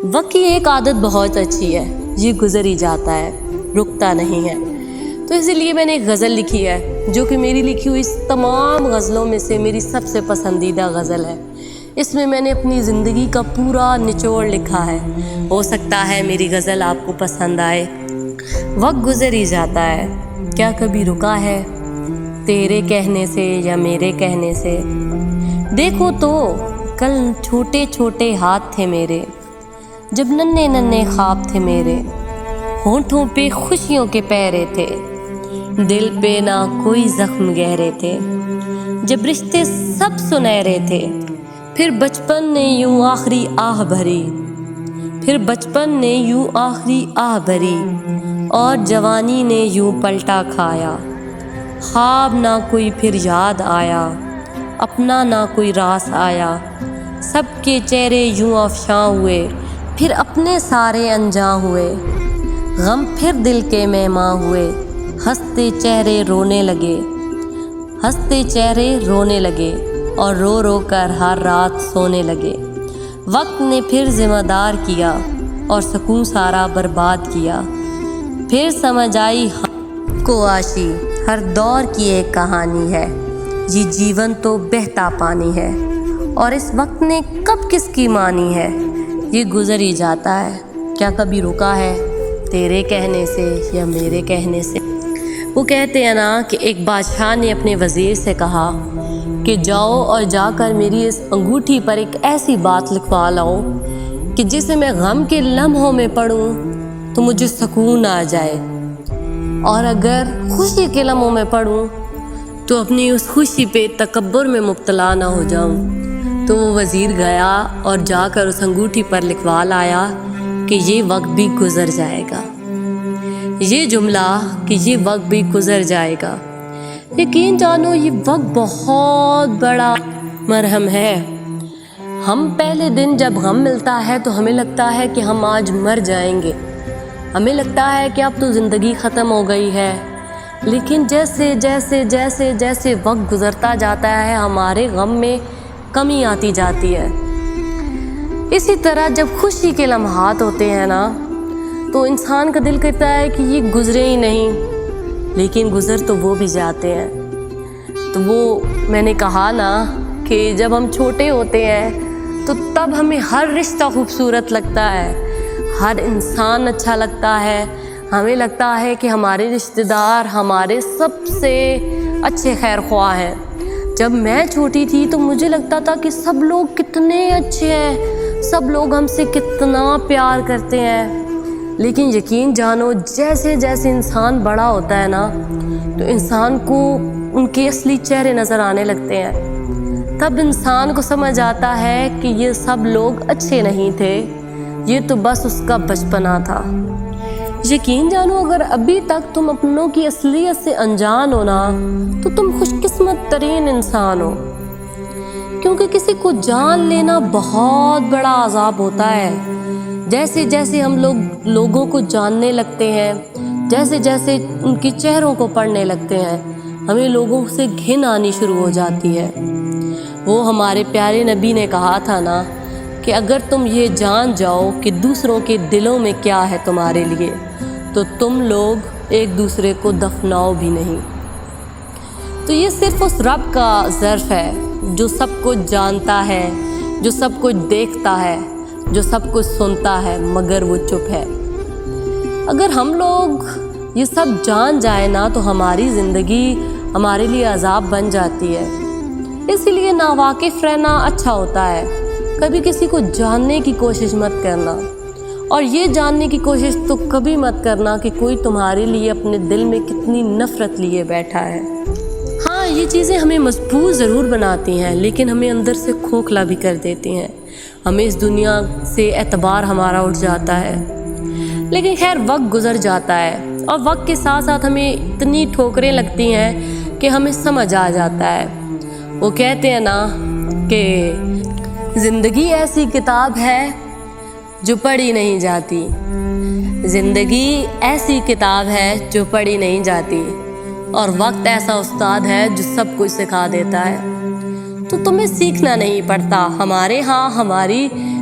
وقت کی ایک عادت بہت اچھی ہے، یہ گزر ہی جاتا ہے، رکتا نہیں ہے۔ تو اسی لیے میں نے ایک غزل لکھی ہے جو کہ میری لکھی ہوئی تمام غزلوں میں سے میری سب سے پسندیدہ غزل ہے۔ اس میں میں نے اپنی زندگی کا پورا نچوڑ لکھا ہے۔ ہو سکتا ہے میری غزل آپ کو پسند آئے۔ وقت گزر ہی جاتا ہے، کیا کبھی رکا ہے تیرے کہنے سے یا میرے کہنے سے؟ دیکھو تو کل چھوٹے چھوٹے ہاتھ تھے میرے، جب ننھے ننھے خواب تھے میرے، ہونٹوں پہ خوشیوں کے پیرے تھے، دل پہ نہ کوئی زخم گہرے تھے، جب رشتے سب سنہرے تھے۔ پھر بچپن نے یوں آخری آہ بھری، پھر بچپن نے یوں آخری آہ بھری، اور جوانی نے یوں پلٹا کھایا۔ خواب نہ کوئی پھر یاد آیا، اپنا نہ کوئی راس آیا، سب کے چہرے یوں افشاں ہوئے، پھر اپنے سارے انجاں ہوئے۔ غم پھر دل کے مہماں ہوئے، ہنستے چہرے رونے لگے، ہنستے چہرے رونے لگے، اور رو رو کر ہر رات سونے لگے۔ وقت نے پھر ذمہ دار کیا اور سکون سارا برباد کیا۔ پھر سمجھ آئی ہم کو عاشی ہر دور کی ایک کہانی ہے، یہ جیون تو بہتا پانی ہے، اور اس وقت نے کب کس کی مانی ہے؟ یہ گزر ہی جاتا ہے، کیا کبھی رکا ہے تیرے کہنے سے یا میرے کہنے سے؟ وہ کہتے ہیں نا کہ ایک بادشاہ نے اپنے وزیر سے کہا کہ جاؤ اور جا کر میری اس انگوٹھی پر ایک ایسی بات لکھوا لاؤ کہ جسے میں غم کے لمحوں میں پڑھوں تو مجھے سکون آ جائے، اور اگر خوشی کے لمحوں میں پڑھوں تو اپنی اس خوشی پہ تکبر میں مبتلا نہ ہو جاؤں۔ تو وہ وزیر گیا اور جا کر اس انگوٹھی پر لکھوا لایا کہ یہ وقت بھی گزر جائے گا، یہ جملہ کہ یہ وقت بھی گزر جائے گا۔ یقین جانو یہ وقت بہت بڑا مرہم ہے۔ ہم پہلے دن جب غم ملتا ہے تو ہمیں لگتا ہے کہ ہم آج مر جائیں گے، ہمیں لگتا ہے کہ اب تو زندگی ختم ہو گئی ہے، لیکن جیسے جیسے جیسے جیسے وقت گزرتا جاتا ہے ہمارے غم میں کمی آتی جاتی ہے۔ اسی طرح جب خوشی کے لمحات ہوتے ہیں نا تو انسان کا دل کرتا ہے کہ یہ گزرے ہی نہیں، لیکن گزر تو وہ بھی جاتے ہیں۔ تو وہ میں نے کہا نا کہ جب ہم چھوٹے ہوتے ہیں تو تب ہمیں ہر رشتہ خوبصورت لگتا ہے، ہر انسان اچھا لگتا ہے، ہمیں لگتا ہے کہ ہمارے رشتہ دار ہمارے سب سے اچھے خیر خواہ ہیں۔ جب میں چھوٹی تھی تو مجھے لگتا تھا کہ سب لوگ کتنے اچھے ہیں، سب لوگ ہم سے کتنا پیار کرتے ہیں، لیکن یقین جانو جیسے جیسے انسان بڑا ہوتا ہے نا تو انسان کو ان کے اصلی چہرے نظر آنے لگتے ہیں۔ تب انسان کو سمجھ آتا ہے کہ یہ سب لوگ اچھے نہیں تھے، یہ تو بس اس کا بچپنا تھا۔ یقین جانو اگر ابھی تک تم اپنوں کی اصلیت سے انجان ہو نا تو تم خوش قسمت ترین انسان ہو، کیونکہ کسی کو جان لینا بہت بڑا عذاب ہوتا ہے۔ جیسے جیسے ہم لوگوں کو جاننے لگتے ہیں، جیسے جیسے ان کے چہروں کو پڑھنے لگتے ہیں، ہمیں لوگوں سے گھن آنی شروع ہو جاتی ہے۔ وہ ہمارے پیارے نبی نے کہا تھا نا کہ اگر تم یہ جان جاؤ کہ دوسروں کے دلوں میں کیا ہے تمہارے لیے تو تم لوگ ایک دوسرے کو دفناؤ بھی نہیں۔ تو یہ صرف اس رب کا ظرف ہے جو سب کچھ جانتا ہے، جو سب کچھ دیکھتا ہے، جو سب کچھ سنتا ہے، مگر وہ چپ ہے۔ اگر ہم لوگ یہ سب جان جائیں نا تو ہماری زندگی ہمارے لیے عذاب بن جاتی ہے۔ اسی لیے ناواقف رہنا اچھا ہوتا ہے، کبھی کسی کو جاننے کی کوشش مت کرنا، اور یہ جاننے کی کوشش تو کبھی مت کرنا کہ کوئی تمہارے لیے اپنے دل میں کتنی نفرت لیے بیٹھا ہے۔ ہاں یہ چیزیں ہمیں مضبوط ضرور بناتی ہیں لیکن ہمیں اندر سے کھوکھلا بھی کر دیتی ہیں، ہمیں اس دنیا سے اعتبار ہمارا اٹھ جاتا ہے۔ لیکن خیر وقت گزر جاتا ہے اور وقت کے ساتھ ساتھ ہمیں اتنی ٹھوکریں لگتی ہیں کہ ہمیں سمجھ آ جاتا ہے۔ وہ کہتے ہیں نا کہ زندگی ایسی کتاب ہے جو پڑھی نہیں جاتی، زندگی ایسی کتاب ہے جو پڑھی نہیں جاتی، اور وقت ایسا استاد ہے جو سب کچھ سکھا دیتا ہے۔ تو تمہیں سیکھنا نہیں پڑتا، ہمارے ہاں ہماری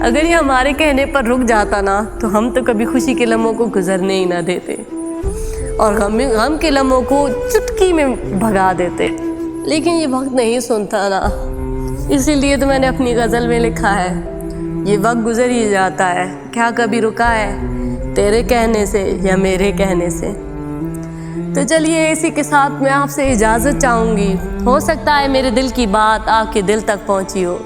اگر یہ ہمارے کہنے پر رک جاتا نا تو ہم تو کبھی خوشی کے لمحوں کو گزرنے ہی نہ دیتے اور غم کے لمحوں کو چٹکی میں بھگا دیتے، لیکن یہ وقت نہیں سنتا نا، اسی لیے تو میں نے اپنی غزل میں لکھا ہے، یہ وقت گزر ہی جاتا ہے، کیا کبھی رکا ہے تیرے کہنے سے یا میرے کہنے سے۔ تو چلیے اسی کے ساتھ میں آپ سے اجازت چاہوں گی، ہو سکتا ہے میرے دل کی بات آپ کے دل تک پہنچی ہو،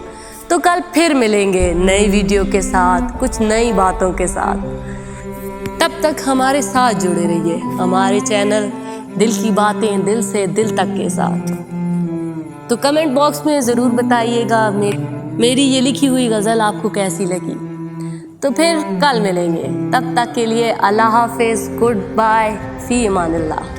تو کل پھر ملیں گے نئی ویڈیو کے ساتھ، کچھ نئی باتوں کے ساتھ۔ تب تک ہمارے ساتھ جڑے رہیے، ہمارے چینل دل کی باتیں دل سے دل تک کے ساتھ۔ تو کمنٹ باکس میں ضرور بتائیے گا میری یہ لکھی ہوئی غزل آپ کو کیسی لگی۔ تو پھر کل ملیں گے، تب تک کے لیے اللہ حافظ، گڈ بائے، فی امان اللہ۔